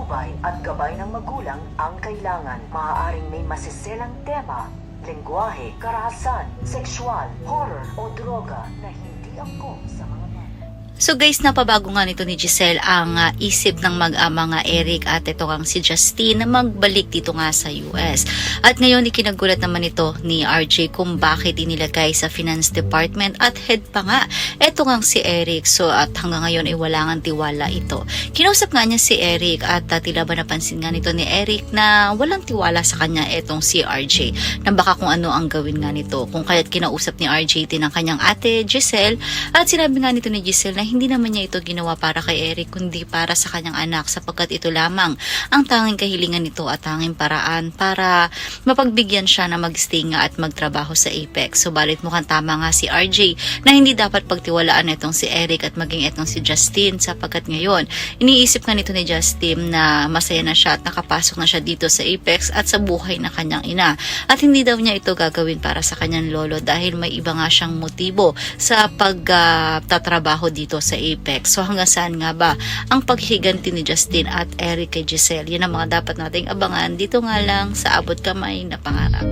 patnubay at gabay ng magulang ang kailangan. Maaaring may masiselang tema, lengguwahe, karahasan, sexual, horror o droga na hindi angkop sa mga bata. So guys, napabago nga nito ni Giselle ang isip ng mag-ama nga Eric at ito ang si Justine na magbalik dito nga sa US. At ngayon ikinagulat naman ito ni RJ kung bakit inilagay sa finance department at head pa nga ito nga si Eric. So at hanggang ngayon ay wala ngang tiwala ito. Kinausap nga niya si Eric at tila ba napansin nga nito ni Eric na walang tiwala sa kanya itong si RJ, na baka kung ano ang gawin nga nito. Kung kaya't kinausap ni RJ din ang kanyang ate Giselle at sinabi nga nito ni Giselle na hindi naman niya ito ginawa para kay Eric kundi para sa kanyang anak, sapagkat ito lamang ang tanging kahilingan nito at tanging paraan para mapagbigyan siya na mag-stay nga at magtrabaho sa Apex. Subalit mukhang tama nga si RJ na hindi dapat pagtiwalaan itong si Eric at maging itong si Justine, sapagkat ngayon iniisip nga nito ni Justine na masaya na siya at nakapasok na siya dito sa Apex at sa buhay ng kanyang ina, at hindi daw niya ito gagawin para sa kanyang lolo dahil may iba nga siyang motibo sa pagtatrabaho dito sa Apex. So hanggang saan nga ba ang paghiganti ni Justine at Eric kay Giselle? Yan ang mga dapat nating abangan dito nga lang sa Abot Kamay na Pangarap.